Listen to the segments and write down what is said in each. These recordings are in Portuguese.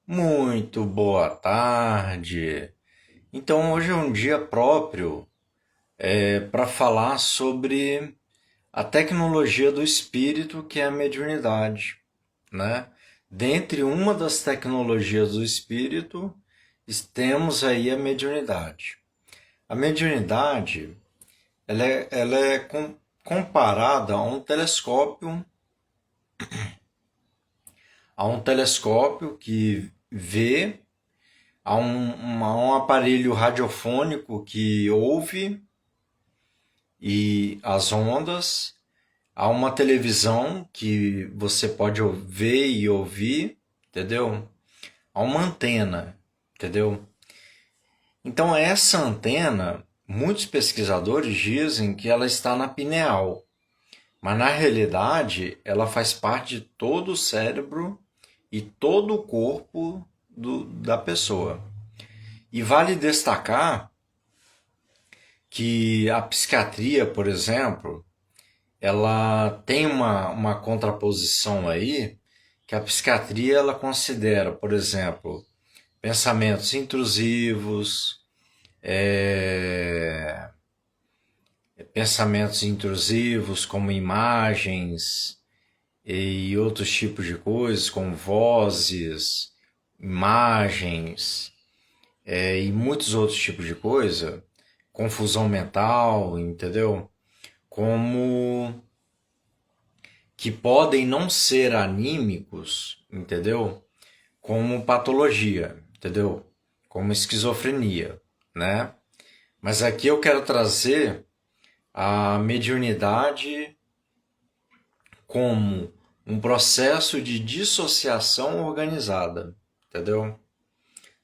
Muito boa tarde. Então, hoje é um dia próprio para falar sobre a tecnologia do espírito, que é a mediunidade, né? Dentre uma das tecnologias do espírito, temos aí a mediunidade. A mediunidade, ela é comparada a um telescópio que vê. Há um aparelho radiofônico que ouve e as ondas. Há uma televisão que você pode ver e ouvir, entendeu? Há uma antena, entendeu? Então essa antena, muitos pesquisadores dizem que ela está na pineal, mas na realidade ela faz parte de todo o cérebro e todo o corpo da pessoa. E vale destacar que a psiquiatria, por exemplo, ela tem uma contraposição aí, que a psiquiatria ela considera, por exemplo, pensamentos intrusivos, é, pensamentos intrusivos como imagens e outros tipos de coisas, como vozes, imagens, e muitos outros tipos de coisa, confusão mental, entendeu? Como que podem não ser anímicos, entendeu? Como patologia, entendeu? Como esquizofrenia, né? Mas aqui eu quero trazer a mediunidade como um processo de dissociação organizada, entendeu?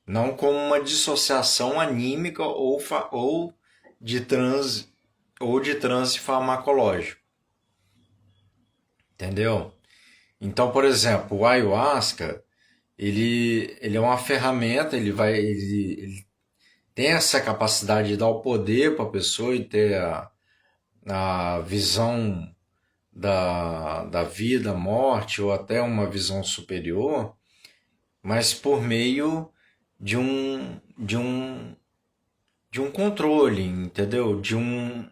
Não como uma dissociação anímica ou de transe farmacológico, entendeu? Então, por exemplo, o ayahuasca, ele é uma ferramenta, ele tem essa capacidade de dar o poder para a pessoa e ter a visão da vida, morte ou até uma visão superior, mas por meio de um controle, entendeu? De um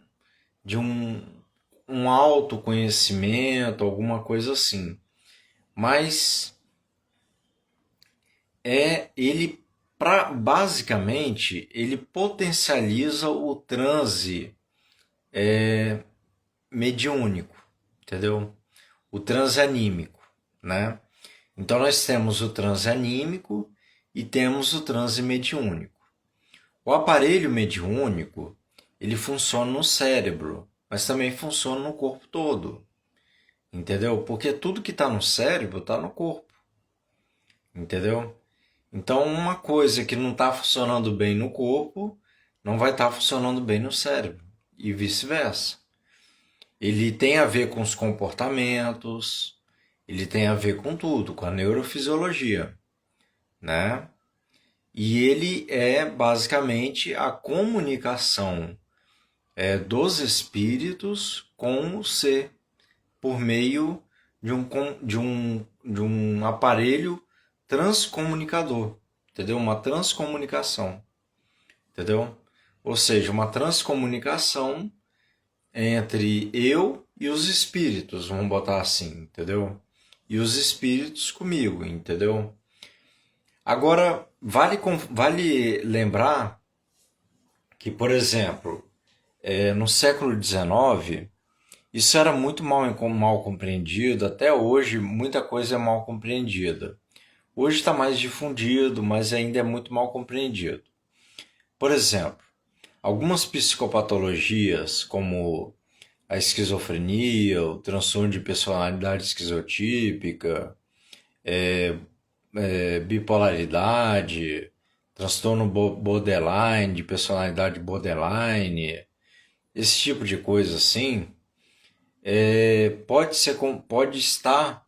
autoconhecimento, alguma coisa assim. Mas basicamente ele potencializa o transe mediúnico, entendeu? O transe anímico, né? Então nós temos o transe anímico e temos o transe mediúnico. O aparelho mediúnico, ele funciona no cérebro, mas também funciona no corpo todo, entendeu? Porque tudo que está no cérebro está no corpo, entendeu? Então, uma coisa que não está funcionando bem no corpo não vai estar funcionando bem no cérebro e vice-versa. Ele tem a ver com os comportamentos, ele tem a ver com tudo, com a neurofisiologia, né? E ele é basicamente a comunicação dos espíritos com o ser por meio de um aparelho transcomunicador, entendeu? Uma transcomunicação, entendeu? Ou seja, uma transcomunicação entre eu e os espíritos, vamos botar assim, entendeu? E os espíritos comigo, entendeu? Agora, vale lembrar que, por exemplo, no século XIX, isso era muito mal compreendido, até hoje muita coisa é mal compreendida. Hoje está mais difundido, mas ainda é muito mal compreendido. Por exemplo, algumas psicopatologias, como a esquizofrenia, o transtorno de personalidade esquizotípica, bipolaridade, transtorno borderline, de personalidade borderline, esse tipo de coisa assim, pode estar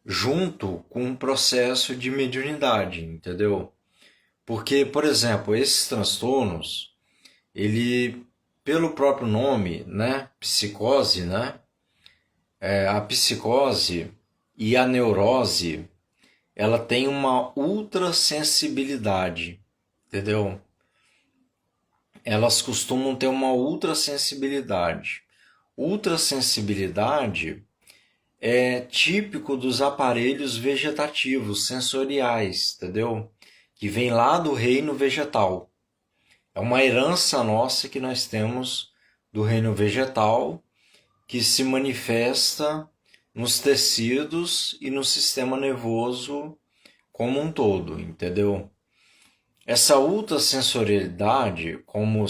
junto com um processo de mediunidade, entendeu? Porque, por exemplo, esses transtornos, ele, pelo próprio nome, né, psicose, né, a psicose e a neurose, ela tem uma ultrassensibilidade, entendeu? Elas costumam ter uma ultrassensibilidade. Ultrassensibilidade é típico dos aparelhos vegetativos, sensoriais, entendeu? Que vem lá do reino vegetal. É uma herança nossa que nós temos do reino vegetal, que se manifesta nos tecidos e no sistema nervoso como um todo, entendeu? Essa ultrassensorialidade, como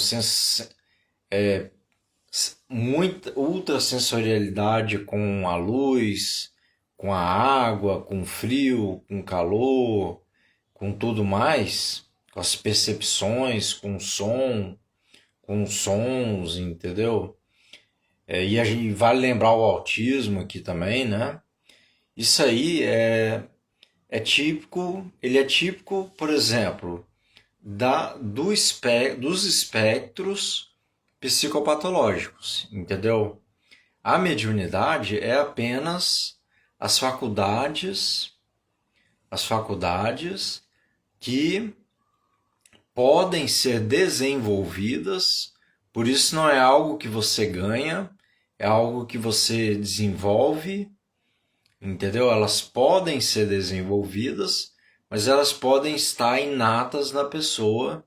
muita ultrassensorialidade com a luz, com a água, com o frio, com o calor, com tudo mais, com as percepções, com o som, com os sons, entendeu? E a gente vale lembrar o autismo aqui também, né? Isso aí é típico, ele é típico, por exemplo, dos espectros psicopatológicos, entendeu? A mediunidade é apenas as faculdades, as faculdades que podem ser desenvolvidas, por isso não é algo que você ganha, é algo que você desenvolve, entendeu? Elas podem ser desenvolvidas, mas elas podem estar inatas na pessoa,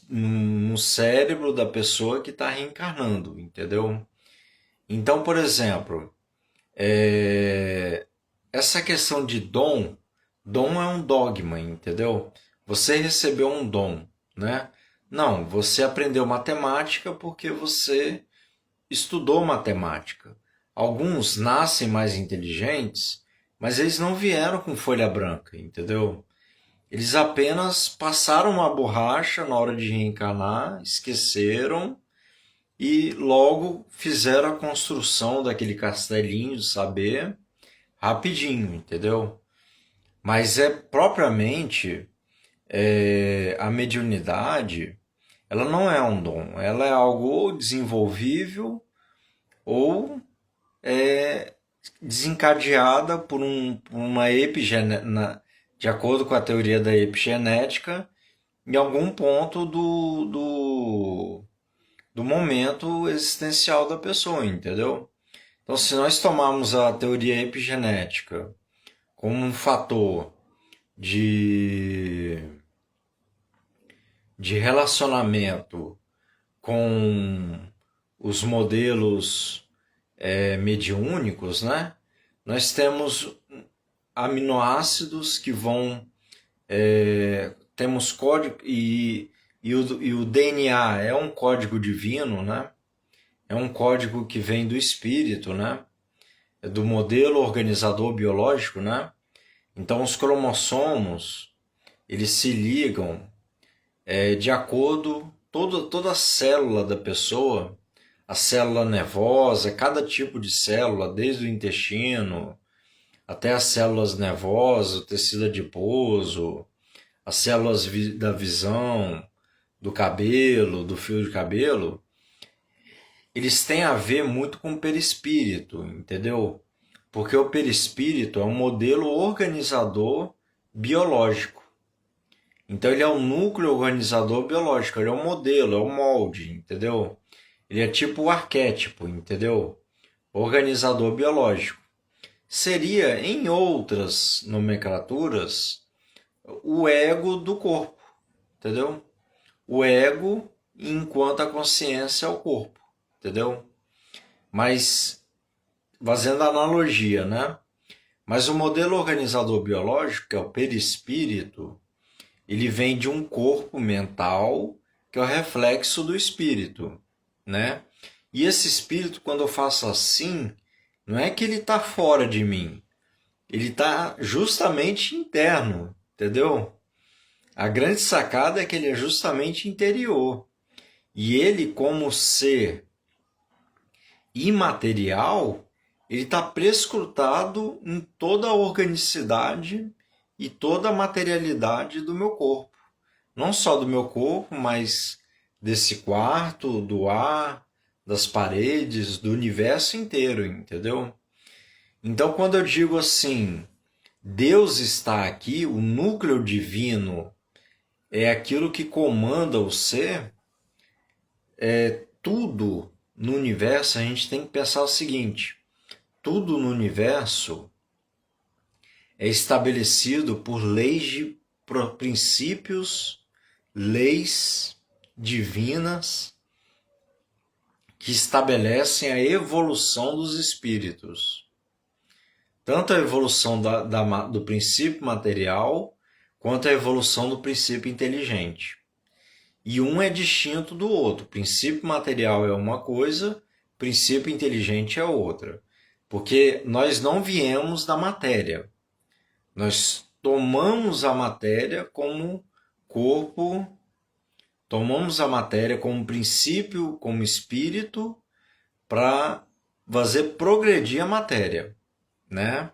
no cérebro da pessoa que está reencarnando, entendeu? Então, por exemplo, essa questão de dom é um dogma, entendeu? Você recebeu um dom, né? Não, você aprendeu matemática porque você estudou matemática. Alguns nascem mais inteligentes, mas eles não vieram com folha branca, entendeu? Eles apenas passaram uma borracha na hora de reencarnar, esqueceram e logo fizeram a construção daquele castelinho de saber rapidinho, entendeu? Mas propriamente a mediunidade, ela não é um dom, ela é algo desenvolvível ou desencadeada por uma epigenética, de acordo com a teoria da epigenética, em algum ponto do momento existencial da pessoa, entendeu? Então, se nós tomarmos a teoria epigenética como um fator de, de relacionamento com os modelos mediúnicos, né? Nós temos aminoácidos que vão temos código e o DNA é um código divino, né? É um código que vem do espírito, né? É do modelo organizador biológico, né? Então os cromossomos eles se ligam de acordo toda a célula da pessoa, a célula nervosa, cada tipo de célula, desde o intestino até as células nervosas, o tecido adiposo, as células da visão, do cabelo, do fio de cabelo, eles têm a ver muito com o perispírito, entendeu? Porque o perispírito é um modelo organizador biológico. Então ele é um núcleo organizador biológico, ele é um modelo, é um molde, entendeu? Ele é tipo o arquétipo, entendeu? Organizador biológico. Seria, em outras nomenclaturas, o ego do corpo, entendeu? O ego enquanto a consciência é o corpo, entendeu? Mas, fazendo analogia, né? Mas o modelo organizador biológico, que é o perispírito, ele vem de um corpo mental que é o reflexo do espírito, né? E esse espírito, quando eu faço assim, não é que ele está fora de mim, ele está justamente interno, entendeu? A grande sacada é que ele é justamente interior. E ele, como ser imaterial, ele está prescrutado em toda a organicidade e toda a materialidade do meu corpo. Não só do meu corpo, mas desse quarto, do ar, das paredes, do universo inteiro, entendeu? Então, quando eu digo assim, Deus está aqui, o núcleo divino é aquilo que comanda o ser, tudo no universo, a gente tem que pensar o seguinte: tudo no universo é estabelecido por leis de princípios, leis divinas que estabelecem a evolução dos espíritos. Tanto a evolução do princípio material, quanto a evolução do princípio inteligente. E um é distinto do outro. Princípio material é uma coisa, princípio inteligente é outra. Porque nós não viemos da matéria. Nós tomamos a matéria como corpo, tomamos a matéria como princípio, como espírito, para fazer progredir a matéria, né?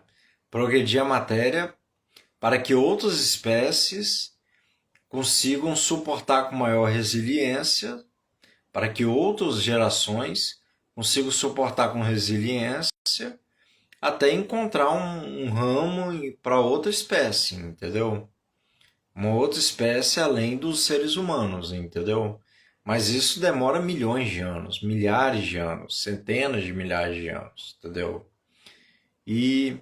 Progredir a matéria para que outras espécies consigam suportar com maior resiliência, para que outras gerações consigam suportar com resiliência, até encontrar um ramo para outra espécie, entendeu? Uma outra espécie além dos seres humanos, entendeu? Mas isso demora milhões de anos, milhares de anos, centenas de milhares de anos, entendeu? E,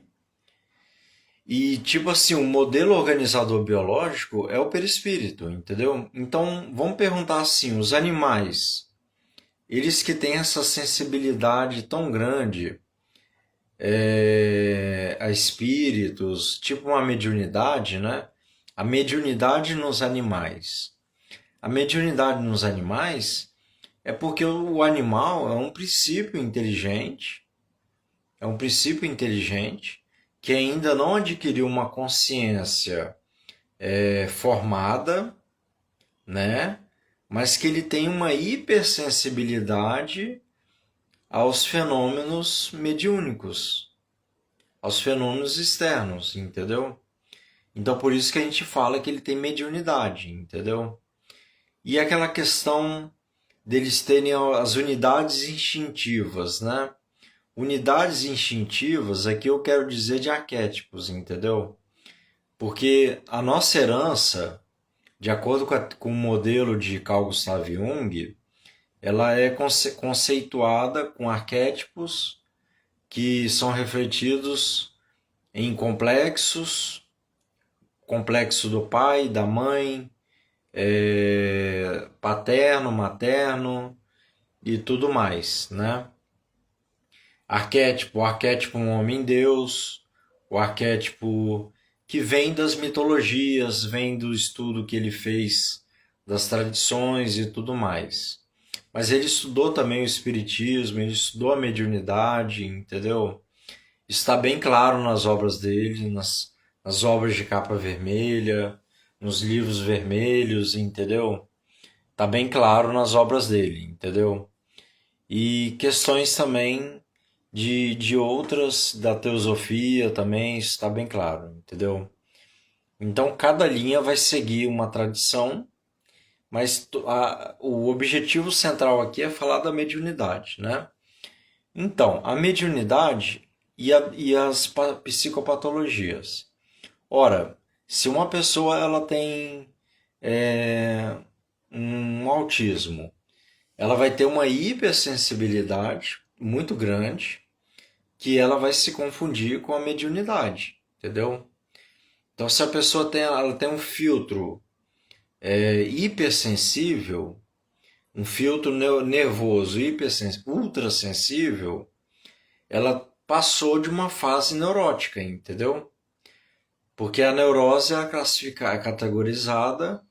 tipo assim, o modelo organizador biológico é o perispírito, entendeu? Então, vamos perguntar assim, os animais, eles que têm essa sensibilidade tão grande a espíritos, tipo uma mediunidade, né? A mediunidade nos animais. A mediunidade nos animais é porque o animal é um princípio inteligente que ainda não adquiriu uma consciência formada, né? Mas que ele tem uma hipersensibilidade aos fenômenos mediúnicos, aos fenômenos externos, entendeu? Então por isso que a gente fala que ele tem mediunidade, entendeu? E aquela questão deles terem as unidades instintivas, né? Unidades instintivas, aqui eu quero dizer de arquétipos, entendeu? Porque a nossa herança, de acordo com o modelo de Carl Gustav Jung, ela é conceituada com arquétipos que são refletidos em complexos, complexo do pai, da mãe, paterno, materno e tudo mais, né? Arquétipo, o arquétipo um homem-deus, o arquétipo que vem das mitologias, vem do estudo que ele fez das tradições e tudo mais. Mas ele estudou também o espiritismo, ele estudou a mediunidade, entendeu? Está bem claro nas obras dele, nas obras de capa vermelha, nos livros vermelhos, entendeu? Está bem claro nas obras dele, entendeu? E questões também de outras, da teosofia também, está bem claro, entendeu? Então cada linha vai seguir uma tradição, mas o objetivo central aqui é falar da mediunidade, né? Então, a mediunidade e as psicopatologias. Ora, se uma pessoa ela tem um autismo, ela vai ter uma hipersensibilidade muito grande que ela vai se confundir com a mediunidade, entendeu? Então, se a pessoa ela tem um filtro hipersensível, um filtro nervoso ultrassensível, ela passou de uma fase neurótica, entendeu? Porque a neurose é categorizada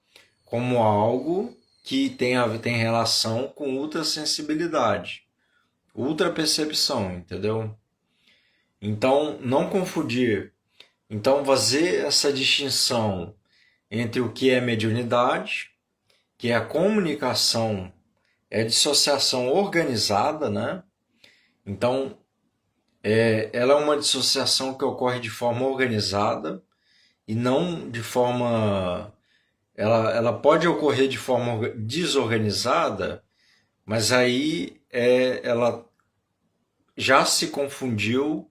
como algo que tem relação com ultrassensibilidade, ultrapercepção, entendeu? Então, não confundir. Então, fazer essa distinção entre o que é mediunidade, que é a comunicação, é a dissociação organizada, né? Então, ela é uma dissociação que ocorre de forma organizada e não de forma... Ela pode ocorrer de forma desorganizada, mas aí ela já se confundiu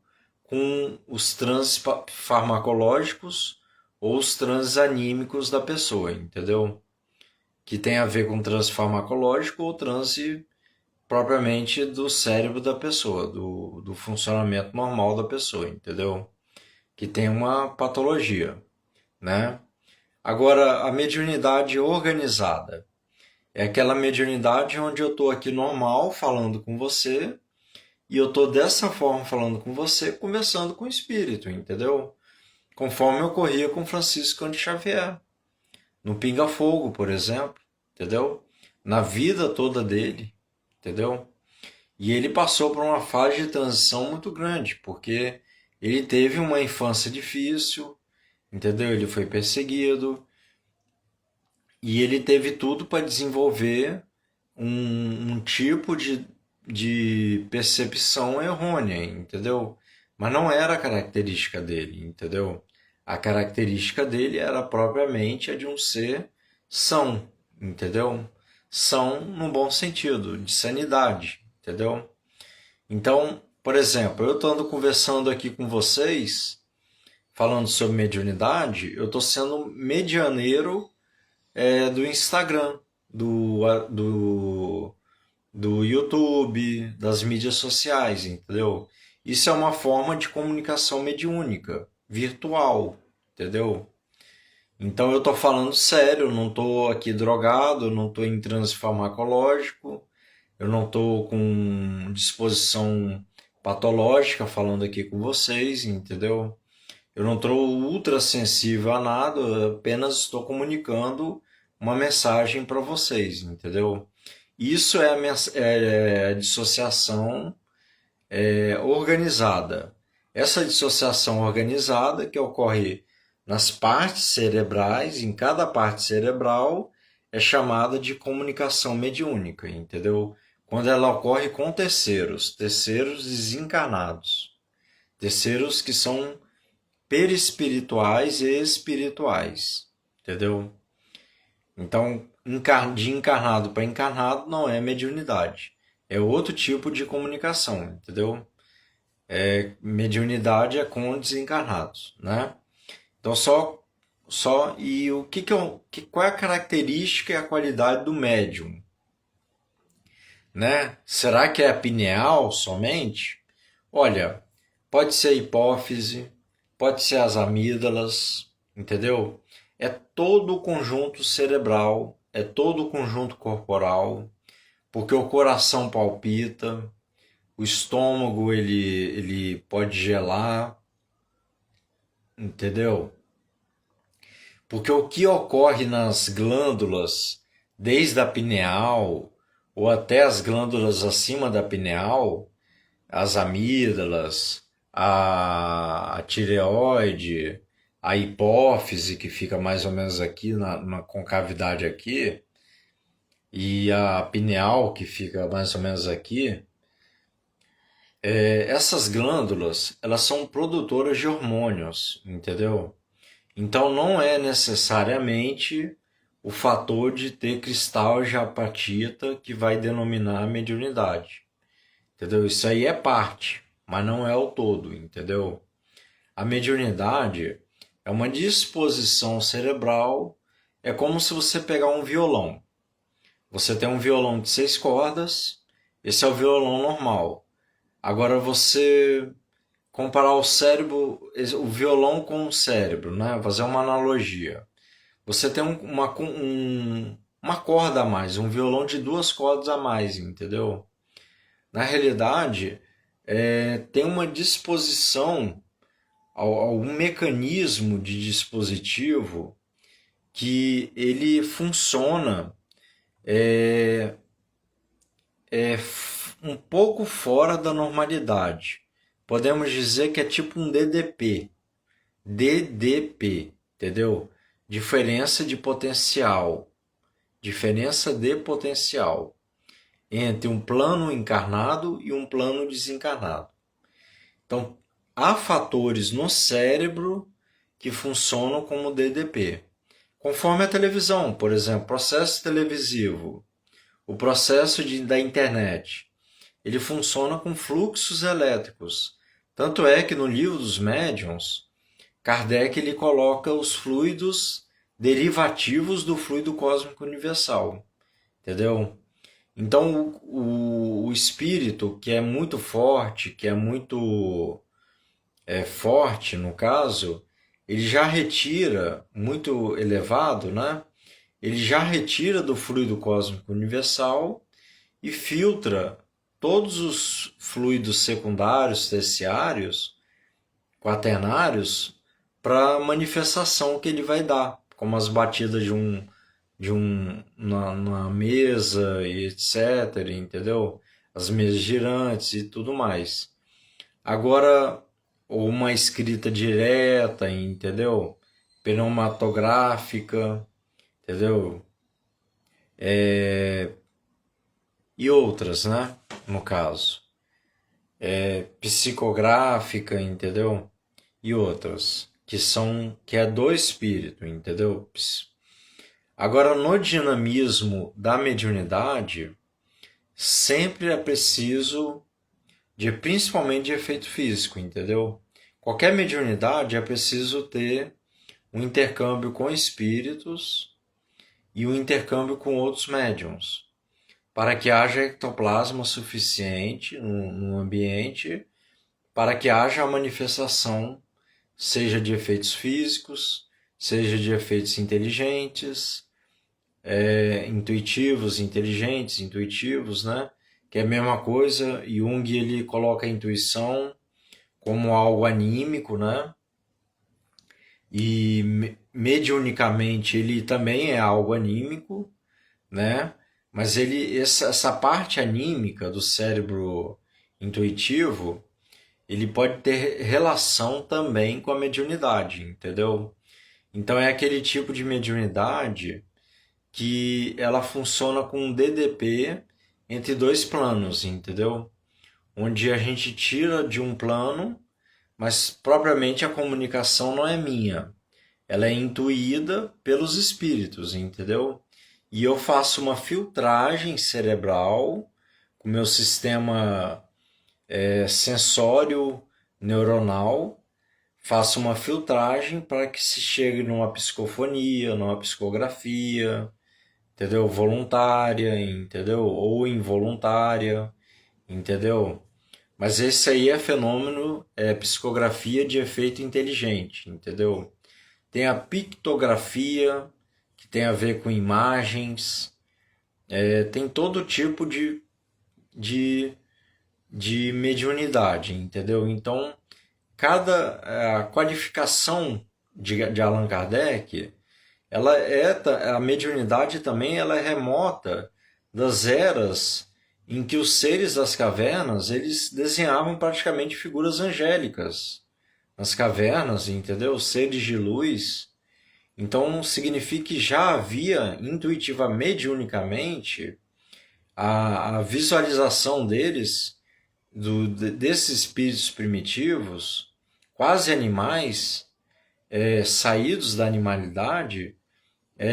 com os transes farmacológicos ou os transes anímicos da pessoa, entendeu? Que tem a ver com transe farmacológico ou transe propriamente do cérebro da pessoa, do funcionamento normal da pessoa, entendeu? Que tem uma patologia, né? Agora, a mediunidade organizada é aquela mediunidade onde eu estou aqui normal falando com você e eu estou dessa forma falando com você, conversando com o espírito, entendeu? Conforme ocorria com Francisco Cândido Xavier, no Pinga Fogo, por exemplo, entendeu? Na vida toda dele, entendeu? E ele passou por uma fase de transição muito grande, porque ele teve uma infância difícil, entendeu? Ele foi perseguido e ele teve tudo para desenvolver um tipo de percepção errônea, entendeu? Mas não era a característica dele, entendeu? A característica dele era propriamente a de um ser são, entendeu? São no bom sentido, de sanidade, entendeu? Então, por exemplo, eu estou conversando aqui com vocês, falando sobre mediunidade, eu estou sendo medianeiro do Instagram, do YouTube, das mídias sociais, entendeu? Isso é uma forma de comunicação mediúnica, virtual, entendeu? Então eu estou falando sério, eu não estou aqui drogado, eu não estou em transe farmacológico, eu não estou com disposição patológica falando aqui com vocês, entendeu? Eu não estou ultra sensível a nada, eu apenas estou comunicando uma mensagem para vocês, entendeu? Isso é a dissociação organizada. Essa dissociação organizada que ocorre nas partes cerebrais, em cada parte cerebral, é chamada de comunicação mediúnica, entendeu? Quando ela ocorre com terceiros desencarnados, terceiros que são perispirituais e espirituais, entendeu? Então, de encarnado para encarnado não é mediunidade, é outro tipo de comunicação, entendeu? Mediunidade é com desencarnados, né? Então, e qual é a característica e a qualidade do médium, né? Será que é a pineal somente? Olha, pode ser a hipófise, pode ser as amígdalas, entendeu? É todo o conjunto cerebral, é todo o conjunto corporal, porque o coração palpita, o estômago ele pode gelar, entendeu? Porque o que ocorre nas glândulas, desde a pineal ou até as glândulas acima da pineal, as amígdalas, a tireoide, a hipófise, que fica mais ou menos aqui na concavidade aqui, e a pineal, que fica mais ou menos aqui, essas glândulas, elas são produtoras de hormônios, entendeu? Então não é necessariamente o fator de ter cristal de apatita que vai denominar a mediunidade, entendeu? Isso aí é parte, mas não é o todo, entendeu? A mediunidade é uma disposição cerebral, é como se você pegar um violão. Você tem um violão de 6 cordas, esse é o violão normal. Agora você comparar o cérebro, o violão com o cérebro, né? Fazer uma analogia. Você tem uma corda a mais, um violão de 2 cordas a mais, entendeu? Na realidade, tem uma disposição, algum mecanismo de dispositivo que ele funciona um pouco fora da normalidade. Podemos dizer que é tipo um DDP. DDP, entendeu? Diferença de potencial. Diferença de potencial entre um plano encarnado e um plano desencarnado. Então, há fatores no cérebro que funcionam como DDP. Conforme a televisão, por exemplo, processo televisivo, o processo da internet, ele funciona com fluxos elétricos, Tanto é que no livro dos médiuns, Kardec ele coloca os fluidos derivativos do fluido cósmico universal, entendeu? Então o espírito que é muito forte, que é muito forte no caso, ele já retira, muito elevado, né? Ele já retira do fluido cósmico universal e filtra todos os fluidos secundários, terciários, quaternários, para a manifestação que ele vai dar, como as batidas na mesa e etc, entendeu? As mesas girantes e tudo mais. Agora, ou uma escrita direta, entendeu? Pneumatográfica, entendeu? E outras, né? No caso. Psicográfica, entendeu? E outras, que é do espírito, entendeu? Agora, no dinamismo da mediunidade, sempre é preciso principalmente de efeito físico, entendeu? Qualquer mediunidade é preciso ter um intercâmbio com espíritos e um intercâmbio com outros médiums, para que haja ectoplasma suficiente no ambiente, para que haja a manifestação, seja de efeitos físicos, seja de efeitos inteligentes, intuitivos, inteligentes, intuitivos, né? Que é a mesma coisa. Jung ele coloca a intuição como algo anímico, né? E mediunicamente ele também é algo anímico, né? Mas essa parte anímica do cérebro intuitivo, ele pode ter relação também com a mediunidade, entendeu? Então é aquele tipo de mediunidade que ela funciona com um DDP entre dois planos, entendeu? Onde a gente tira de um plano, mas propriamente a comunicação não é minha. Ela é intuída pelos espíritos, entendeu? E eu faço uma filtragem cerebral com o meu sistema sensório neuronal, faço uma filtragem para que se chegue numa psicofonia, numa psicografia, entendeu? Voluntária, entendeu? Ou involuntária, entendeu? Mas esse aí é fenômeno, psicografia de efeito inteligente, entendeu? Tem a pictografia, que tem a ver com imagens, tem todo tipo de mediunidade, entendeu? Então, a qualificação de Allan Kardec, a mediunidade também ela é remota das eras em que os seres das cavernas eles desenhavam praticamente figuras angélicas nas cavernas, entendeu? Seres de luz. Então significa que já havia intuitiva mediunicamente a visualização deles, desses espíritos primitivos, quase animais, saídos da animalidade,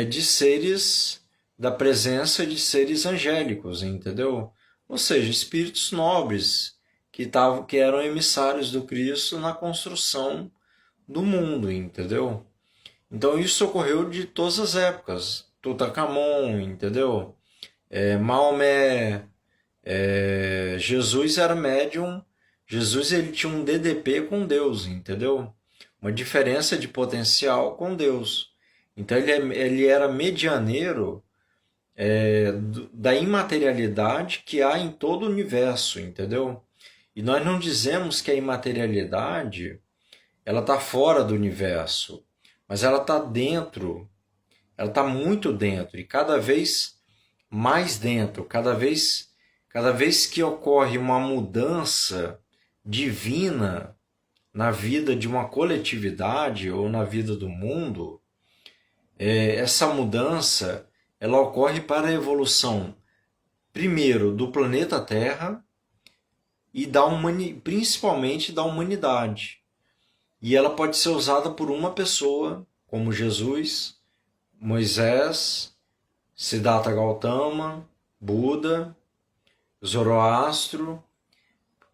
de seres, da presença de seres angélicos, entendeu? Ou seja, espíritos nobres que eram emissários do Cristo na construção do mundo, entendeu? Então isso ocorreu de todas as épocas. Tutankhamon, entendeu? Maomé, Jesus era médium. Jesus ele tinha um DDP com Deus, entendeu? Uma diferença de potencial com Deus. Então ele era medianeiro da imaterialidade que há em todo o universo, entendeu? E nós não dizemos que a imaterialidade ela está fora do universo, mas ela está dentro, ela está muito dentro e cada vez mais dentro, cada vez que ocorre uma mudança divina na vida de uma coletividade ou na vida do mundo, essa mudança ela ocorre para a evolução, primeiro, do planeta Terra e principalmente da humanidade. E ela pode ser usada por uma pessoa, como Jesus, Moisés, Siddhartha Gautama, Buda, Zoroastro,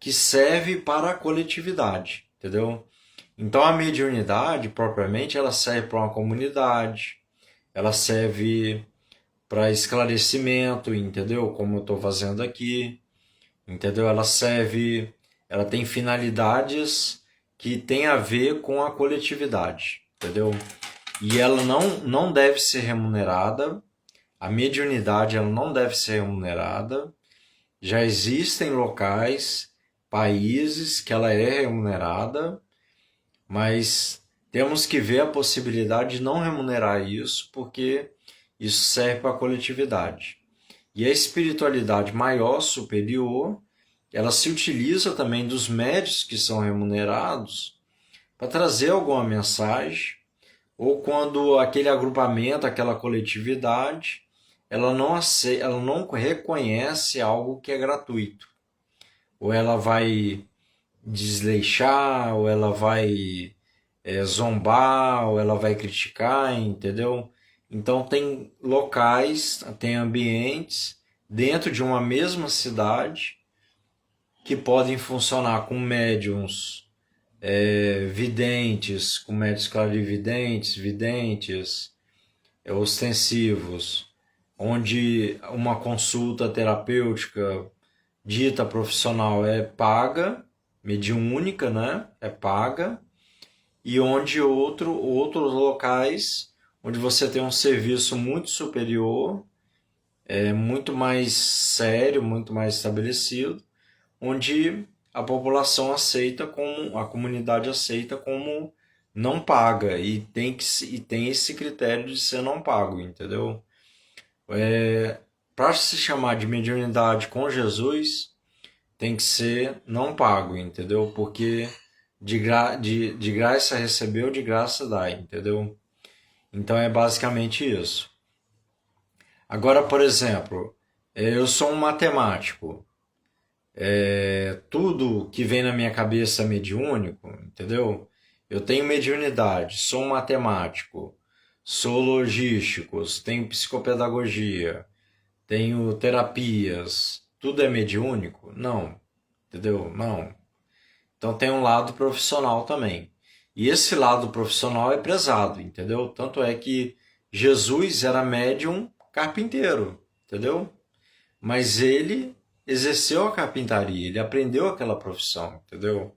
que serve para a coletividade, entendeu? Então a mediunidade, propriamente, ela serve para uma comunidade, ela serve para esclarecimento, entendeu? Como eu estou fazendo aqui, entendeu? Ela tem finalidades que tem a ver com a coletividade, entendeu? E ela não deve ser remunerada, a mediunidade ela não deve ser remunerada. Já existem locais, países que ela é remunerada, mas temos que ver a possibilidade de não remunerar isso, porque isso serve para a coletividade. E a espiritualidade maior, superior, ela se utiliza também dos médios que são remunerados para trazer alguma mensagem, ou quando aquele agrupamento, aquela coletividade, ela não reconhece algo que é gratuito. Ou ela vai desleixar, ou ela vai zombar, ou ela vai criticar, entendeu? Então tem locais, tem ambientes dentro de uma mesma cidade que podem funcionar com médiums videntes, com médios clarividentes, videntes, ostensivos, onde uma consulta terapêutica dita profissional é paga, mediúnica, né? É paga, e onde outros locais onde você tem um serviço muito superior, muito mais sério, muito mais estabelecido, onde a população aceita como, a comunidade aceita como não paga e tem esse critério de ser não pago, entendeu? Para se chamar de mediunidade com Jesus, tem que ser não pago, entendeu? Porque de graça recebeu, de graça dá, entendeu? Então é basicamente isso. Agora, por exemplo, eu sou um matemático. Tudo que vem na minha cabeça é mediúnico, entendeu? Eu tenho mediunidade, sou um matemático, sou logístico, tenho psicopedagogia, tenho terapias, tudo é mediúnico? Não, entendeu? Não. Então tem um lado profissional também. E esse lado profissional é prezado, entendeu? Tanto é que Jesus era médium carpinteiro, entendeu? Mas ele exerceu a carpintaria, ele aprendeu aquela profissão, entendeu?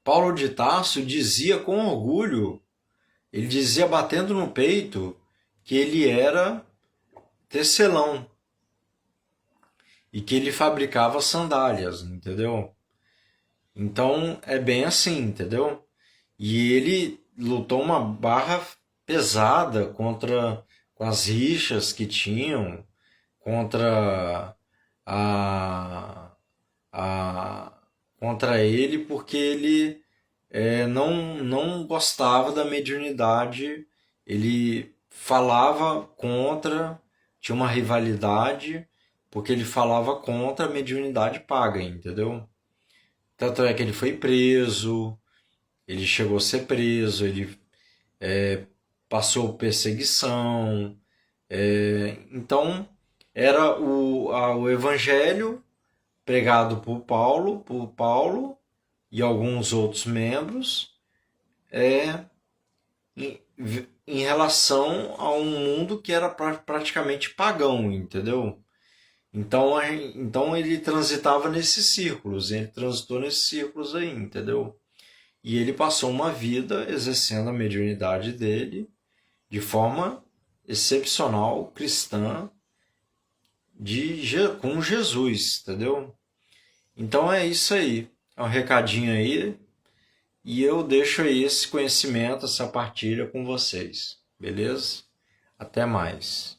Paulo de Tarso dizia com orgulho, ele dizia batendo no peito, que ele era tecelão e que ele fabricava sandálias, entendeu? Então é bem assim, entendeu? E ele lutou uma barra pesada com as rixas que tinham, contra a, a contra ele, porque ele não gostava da mediunidade, ele falava contra, tinha uma rivalidade, porque ele falava contra a mediunidade paga, entendeu? Tanto é que ele foi preso, ele chegou a ser preso, ele passou perseguição. Então, era o evangelho pregado por Paulo e alguns outros membros em, em relação a um mundo que era praticamente pagão, entendeu? Então ele transitava nesses círculos, ele transitou nesses círculos aí, entendeu? E ele passou uma vida exercendo a mediunidade dele de forma excepcional, cristã, com Jesus, entendeu? Então é isso aí. É um recadinho aí. E eu deixo aí esse conhecimento, essa partilha com vocês. Beleza? Até mais.